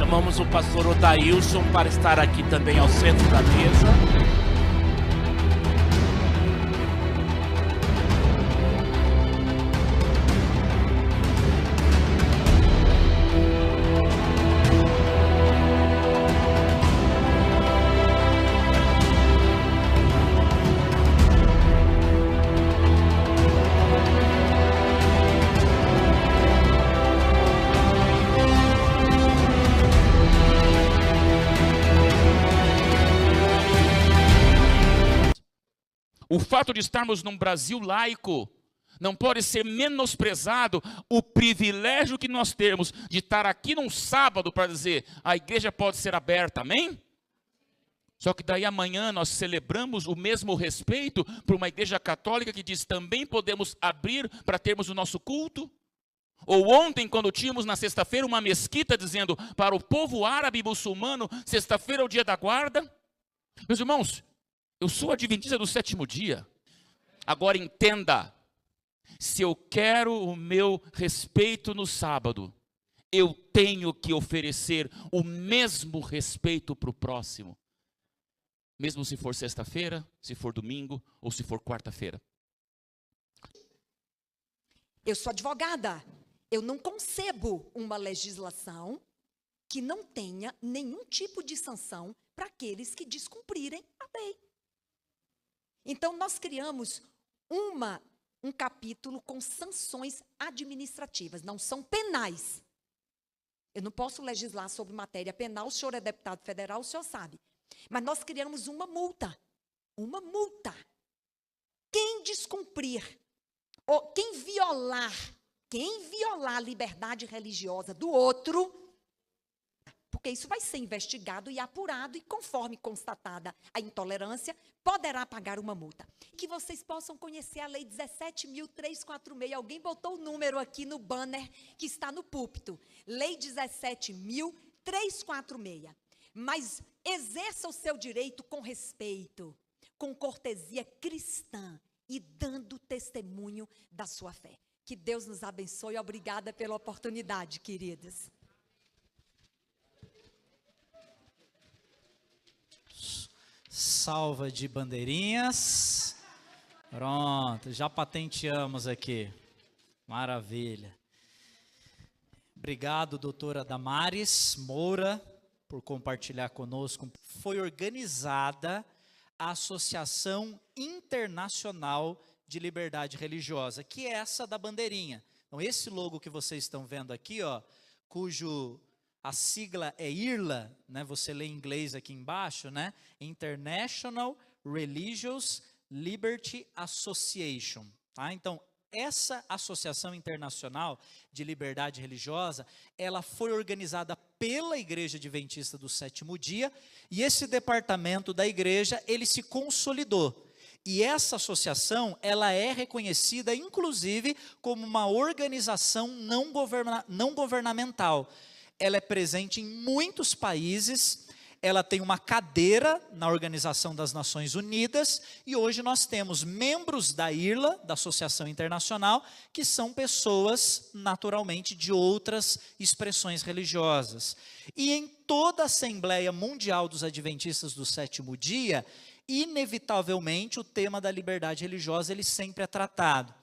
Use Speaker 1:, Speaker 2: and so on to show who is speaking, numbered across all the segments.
Speaker 1: chamamos o pastor Odailson para estar aqui também ao centro da mesa. O fato de estarmos num Brasil laico não pode ser menosprezado o privilégio que nós temos de estar aqui num sábado para dizer a igreja pode ser aberta, amém? Só que daí amanhã nós celebramos o mesmo respeito para uma igreja católica que diz também podemos abrir para termos o nosso culto? Ou ontem, quando tínhamos na sexta-feira uma mesquita dizendo para o povo árabe e muçulmano, sexta-feira é o dia da guarda? Meus irmãos, eu sou adventista do sétimo dia. Agora entenda, se eu quero o meu respeito no sábado, eu tenho que oferecer o mesmo respeito para o próximo. Mesmo se for sexta-feira, se for domingo ou se for quarta-feira.
Speaker 2: Eu sou advogada. Eu não concebo uma legislação que não tenha nenhum tipo de sanção para aqueles que descumprirem a lei. Então, nós criamos um capítulo com sanções administrativas, não são penais. Eu não posso legislar sobre matéria penal, o senhor é deputado federal, o senhor sabe. Mas nós criamos uma multa. Uma multa. Quem descumprir, ou quem violar a liberdade religiosa do outro, porque isso vai ser investigado e apurado, e conforme constatada a intolerância, poderá pagar uma multa. Que vocês possam conhecer a Lei 17.346. Alguém botou o número aqui no banner que está no púlpito. Lei 17.346. Mas exerça o seu direito com respeito, com cortesia cristã e dando testemunho da sua fé. Que Deus nos abençoe. Obrigada pela oportunidade, queridas.
Speaker 3: Salva de bandeirinhas. Pronto, já patenteamos aqui. Maravilha. Obrigado, doutora Damares Moura, por compartilhar conosco. Foi organizada a Associação Internacional de Liberdade Religiosa, que é essa da bandeirinha. Então, esse logo que vocês estão vendo aqui, ó, a sigla é IRLA, né? Você lê em inglês aqui embaixo, né? International Religious Liberty Association. Tá? Então, essa Associação Internacional de Liberdade Religiosa, ela foi organizada pela Igreja Adventista do Sétimo Dia, e esse departamento da igreja, ele se consolidou. E essa associação, ela é reconhecida, inclusive, como uma organização não governamental. Ela é presente em muitos países, ela tem uma cadeira na Organização das Nações Unidas, e hoje nós temos membros da IRLA, da Associação Internacional, que são pessoas, naturalmente, de outras expressões religiosas. E em toda a Assembleia Mundial dos Adventistas do Sétimo Dia, inevitavelmente, o tema da liberdade religiosa, ele sempre é tratado.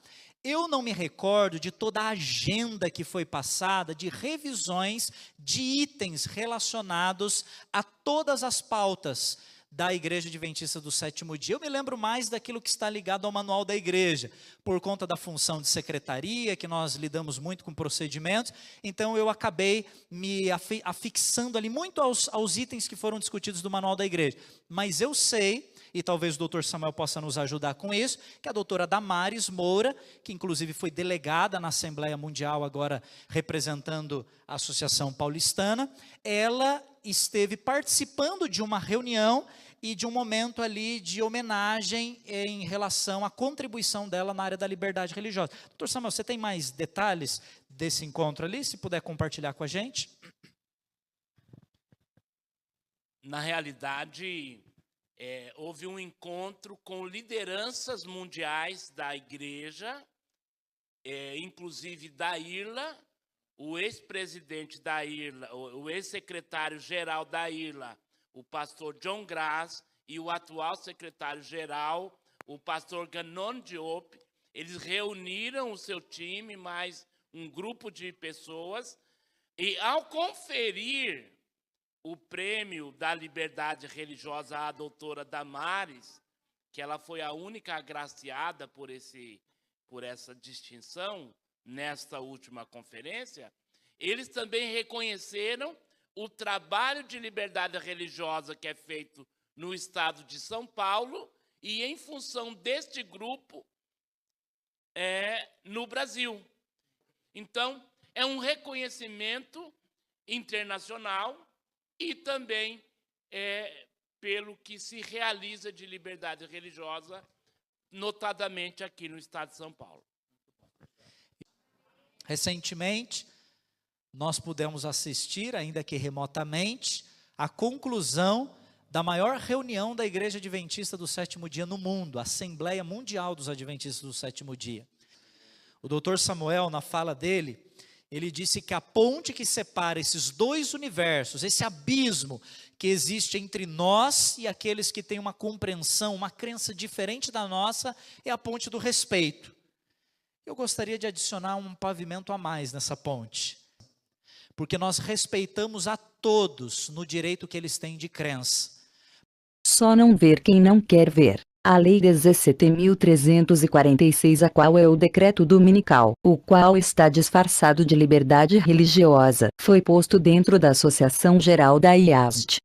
Speaker 3: Eu não me recordo de toda a agenda que foi passada, de revisões de itens relacionados a todas as pautas da Igreja Adventista do Sétimo Dia. Eu me lembro mais daquilo que está ligado ao manual da igreja, por conta da função de secretaria, que nós lidamos muito com procedimentos, então eu acabei me afixando ali muito aos itens que foram discutidos do manual da igreja. Mas eu sei, e talvez o doutor Samuel possa nos ajudar com isso, que a doutora Damares Moura, que inclusive foi delegada na Assembleia Mundial, agora representando a Associação Paulistana, ela esteve participando de uma reunião e de um momento ali de homenagem em relação à contribuição dela na área da liberdade religiosa. Doutor Samuel, você tem mais detalhes desse encontro ali, se puder compartilhar com a gente?
Speaker 1: Na realidade, houve um encontro com lideranças mundiais da igreja, inclusive da IRLA,
Speaker 4: o ex-presidente da IRLA, o ex-secretário-geral da IRLA, o pastor John Grass, e o atual secretário-geral, o pastor Ganon Diop. Eles reuniram o seu time, mais um grupo de pessoas, e ao conferir o prêmio da liberdade religiosa à doutora Damares, que ela foi a única agraciada por essa distinção nesta última conferência, eles também reconheceram o trabalho de liberdade religiosa que é feito no estado de São Paulo e, em função deste grupo, no Brasil. Então, é um reconhecimento internacional e também pelo que se realiza de liberdade religiosa, notadamente aqui no estado de São Paulo.
Speaker 3: Recentemente, nós pudemos assistir, ainda que remotamente, à conclusão da maior reunião da Igreja Adventista do Sétimo Dia no mundo, a Assembleia Mundial dos Adventistas do Sétimo Dia. O Dr. Samuel, na fala dele, ele disse que a ponte que separa esses dois universos, esse abismo que existe entre nós e aqueles que têm uma compreensão, uma crença diferente da nossa, é a ponte do respeito. Eu gostaria de adicionar um pavimento a mais nessa ponte, porque nós respeitamos a todos no direito que eles têm de crença.
Speaker 5: Só não ver quem não quer ver. A Lei 17.346, a qual é o decreto dominical, o qual está disfarçado de liberdade religiosa, foi posto dentro da Associação Geral da IASD.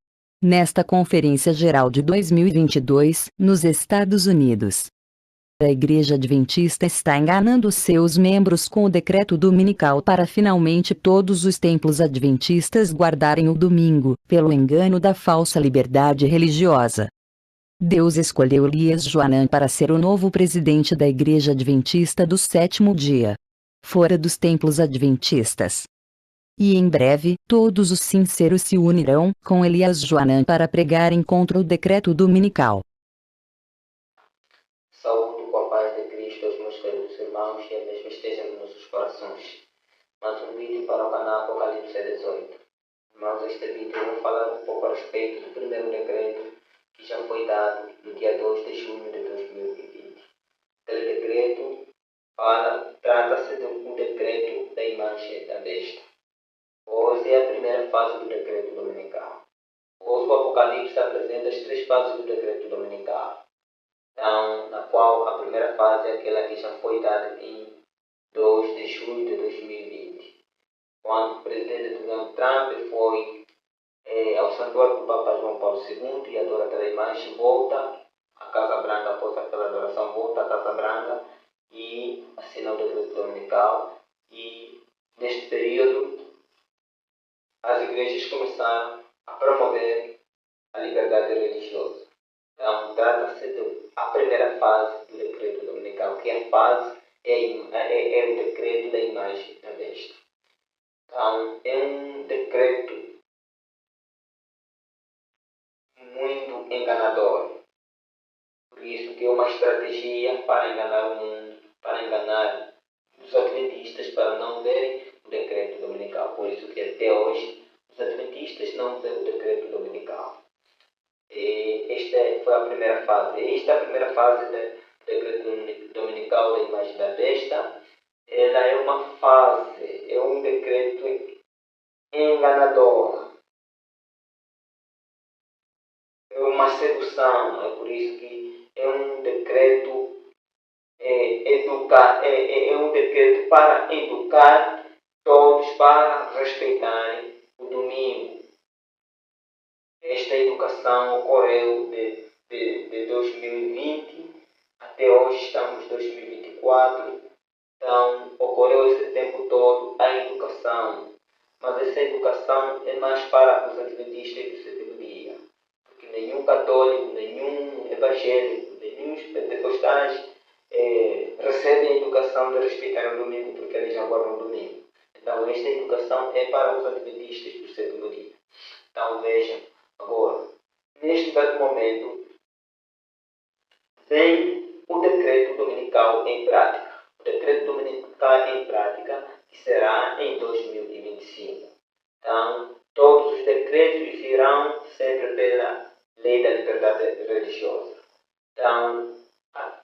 Speaker 5: Nesta Conferência Geral de 2022, nos Estados Unidos, a Igreja Adventista está enganando seus membros com o decreto dominical para finalmente todos os templos adventistas guardarem o domingo, pelo engano da falsa liberdade religiosa. Deus escolheu Elias Joanan para ser o novo presidente da Igreja Adventista do Sétimo Dia, fora dos templos adventistas. E em breve, todos os sinceros se unirão com Elias Joanan para pregarem contra o decreto dominical.
Speaker 6: Saúdo com a paz de Cristo aos meus queridos irmãos e a mesma esteja nos nossos corações. Mais um vídeo para o canal Apocalipse 18. Irmãos, este vídeo eu vou falar um pouco a respeito do primeiro decreto que já foi dado no dia 2 de junho de 2020. Aquele decreto trata-se de um decreto da imagem da besta. Hoje é a primeira fase do decreto dominical. Hoje o Apocalipse apresenta as três fases do decreto dominical. Então, na qual a primeira fase é aquela que já foi dada em 2 de junho de 2020, quando o presidente Donald Trump foi ao santuário do Papa João Paulo II e adora aquela imagem, volta à Casa Branca após aquela adoração, volta à Casa Branca e assina o decreto dominical. E neste período as igrejas começaram a promover a liberdade religiosa. Então, trata-se da primeira fase do decreto dominical, que é a fase, é o decreto da imagem da besta. Então, é um decreto muito enganador. Por isso que é uma estratégia para enganar o mundo, para enganar os adventistas, para não verem o decreto dominical. Por isso que até hoje os adventistas não veem o decreto dominical. Esta foi a primeira fase. Esta é a primeira fase do decreto dominical da imagem da besta. Ela é uma fase, é um decreto enganador. É uma sedução. É por isso que é um decreto é um decreto para educar todos para respeitarem o domingo. Esta educação ocorreu de 2020 até hoje, estamos em 2024. Então, ocorreu esse tempo todo a educação. Mas essa educação é mais para os adventistas do sétimo dia. Porque nenhum católico, nenhum evangélico, nenhum pentecostais recebem a educação de respeitar o domingo, porque eles já guardam o domingo. Então, esta educação é para os adventistas do sétimo dia. Então, vejam. Agora, neste exato momento, vem o decreto dominical em prática. O decreto dominical em prática, que será em 2020.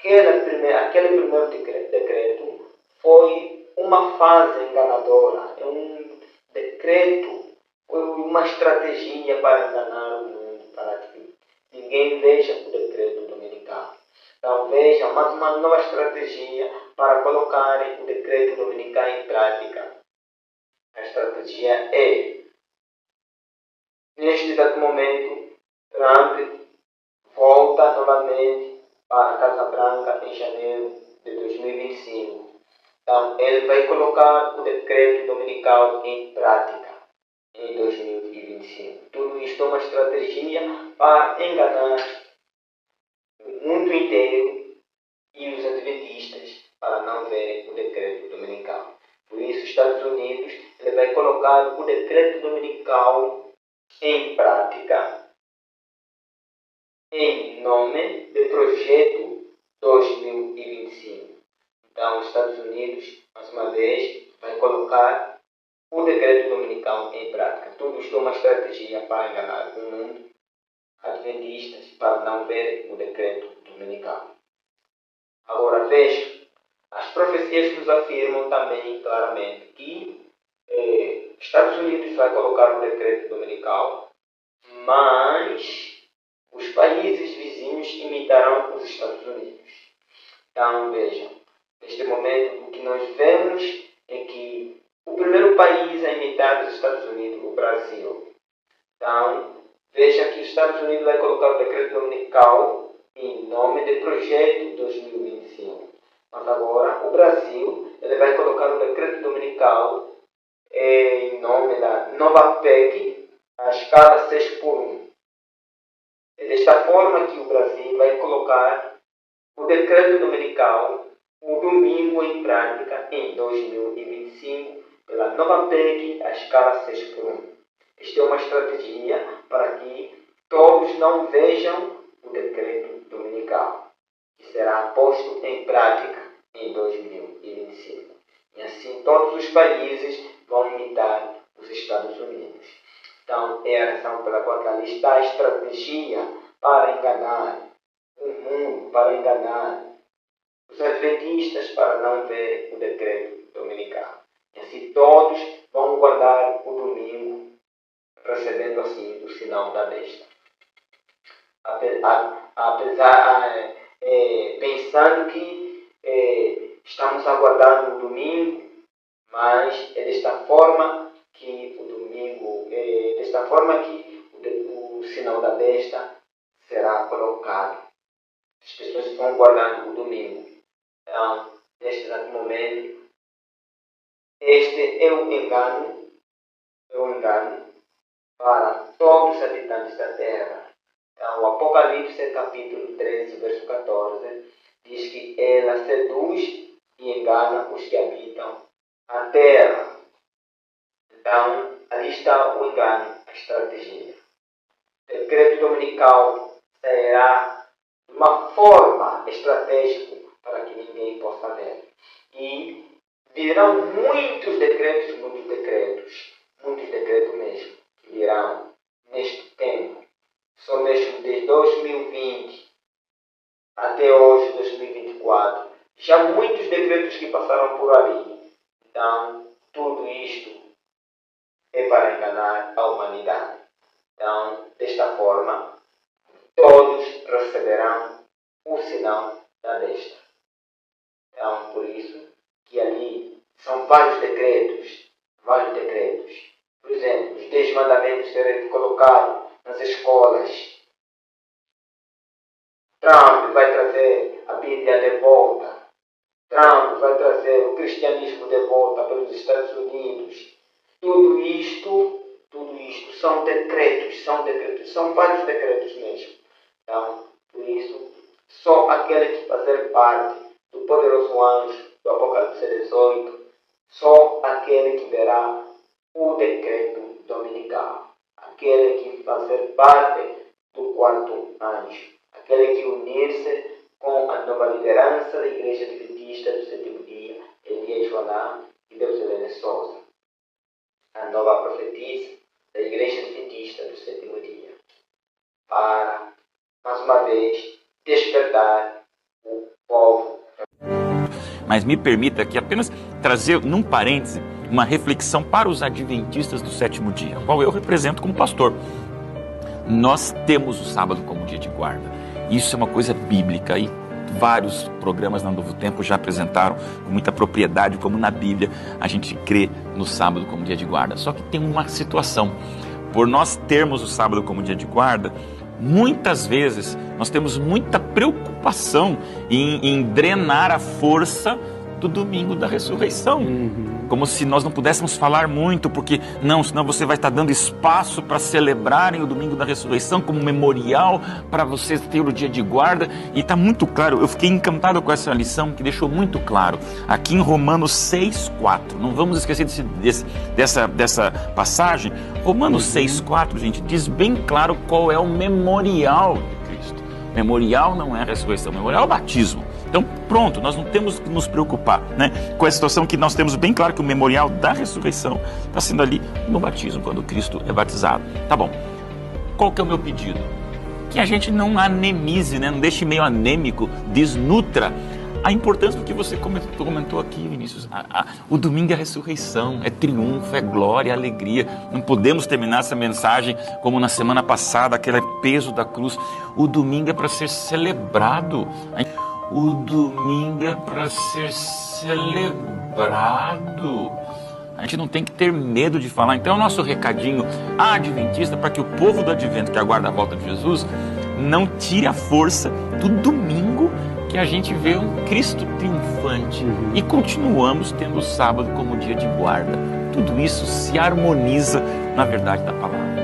Speaker 6: aquele primeiro decreto foi uma fase enganadora, é um decreto, foi uma estratégia para enganar o mundo, para que ninguém veja o decreto dominical. Então veja mais uma nova estratégia para colocarem o decreto dominical em prática. A estratégia é, neste exato momento, Trump volta novamente para a Casa Branca em janeiro de 2025. Então, ele vai colocar o decreto dominical em prática em 2025. Tudo isto é uma estratégia para enganar o mundo inteiro e os adventistas para não verem o decreto dominical. Por isso, os Estados Unidos ele vai colocar o decreto dominical em prática em nome do Projeto 2025. Então, os Estados Unidos, mais uma vez, vai colocar o decreto dominical em prática. Tudo isto é uma estratégia para enganar o mundo, adventistas, para não ver o decreto dominical. Agora, veja, as profecias nos afirmam também claramente que Estados Unidos vai colocar o decreto dominical, mas os países vizinhos imitarão os Estados Unidos. Então, vejam, neste momento, o que nós vemos é que o primeiro país a imitar os Estados Unidos, o Brasil. Então, veja que os Estados Unidos vai colocar o decreto dominical em nome do Projeto 2025. Mas agora, o Brasil ele vai colocar o decreto dominical em nome da nova PEC, a escala 6x1. É desta forma que o Brasil vai colocar o decreto dominical, o domingo em prática em 2025, pela nova PEC, a escala 6x1. Esta é uma estratégia para que todos não vejam o decreto dominical, que será posto em prática em 2025. E assim todos os países vão imitar os Estados Unidos. Então, é a razão pela qual ali está a estratégia para enganar o mundo, para enganar os adventistas, para não ver o decreto dominical. E assim todos vão guardar o domingo, recebendo assim o sinal da besta. Pensando que estamos aguardando o domingo, mas é desta forma que o domingo, desta forma que o sinal da besta será colocado. As pessoas estão guardando o domingo. Então, neste exato momento, este é um engano para todos os habitantes da terra. Então, o Apocalipse, capítulo 13, verso 14, diz que ela seduz e engana os que habitam a terra. Então, ali está o engano, a estratégia. O decreto dominical sairá de uma forma estratégica para que ninguém possa ver. E virão muitos decretos mesmo, que virão neste tempo. Só mesmo de 2020 até hoje, 2024, já muitos decretos que passaram por ali. Então, tudo isto é para enganar a humanidade. Então, desta forma, todos receberão o sinal da besta. Então, por isso que ali são vários decretos. Por exemplo, os 10 mandamentos serem colocados nas escolas. Trump vai trazer a Bíblia de volta. Trump vai trazer o cristianismo de volta pelos Estados Unidos. Tudo isto são decretos, são vários decretos mesmo. Então, por isso, só aquele que fazer parte do poderoso anjo do Apocalipse 18, só aquele que verá o decreto dominical, aquele que fazer parte do quarto anjo, aquele que unir-se com a nova liderança da Igreja Adventista do Sétimo Dia, Elias Joanã e Deus Helena Souza, a nova profetisa da Igreja Adventista do Sétimo Dia, para, mais uma vez, despertar o povo.
Speaker 1: Mas me permita aqui apenas trazer, num parêntese, uma reflexão para os adventistas do sétimo dia, qual eu represento como pastor. Nós temos o sábado como dia de guarda. Isso é uma coisa bíblica e vários programas no Novo Tempo já apresentaram com muita propriedade, como na Bíblia a gente crê no sábado como dia de guarda. Só que tem uma situação. Por nós termos o sábado como dia de guarda, muitas vezes nós temos muita preocupação em drenar a força do domingo da ressurreição. Como se nós não pudéssemos falar muito, porque não, senão você vai estar dando espaço para celebrarem o domingo da ressurreição como memorial para vocês terem o dia de guarda. E está muito claro, eu fiquei encantado com essa lição que deixou muito claro aqui em Romanos 6,4. Não vamos esquecer dessa passagem. Romanos 6,4, gente, diz bem claro qual é o memorial de Cristo. Memorial não é a ressurreição, memorial é o batismo. Então, pronto, nós não temos que nos preocupar, né, com a situação que nós temos bem claro que o memorial da ressurreição está sendo ali no batismo, quando Cristo é batizado. Tá bom. Qual que é o meu pedido? Que a gente não anemize, né, não deixe meio anêmico, desnutra a importância do que você comentou aqui, Vinícius. O domingo é a ressurreição, é triunfo, é glória, é alegria. Não podemos terminar essa mensagem como na semana passada, aquele peso da cruz. O domingo é para ser celebrado. O domingo é para ser celebrado. A gente não tem que ter medo de falar. Então, é o nosso recadinho adventista para que o povo do advento que aguarda a volta de Jesus não tire a força do domingo que a gente vê um Cristo triunfante e continuamos tendo o sábado como dia de guarda. Tudo isso se harmoniza na verdade da palavra.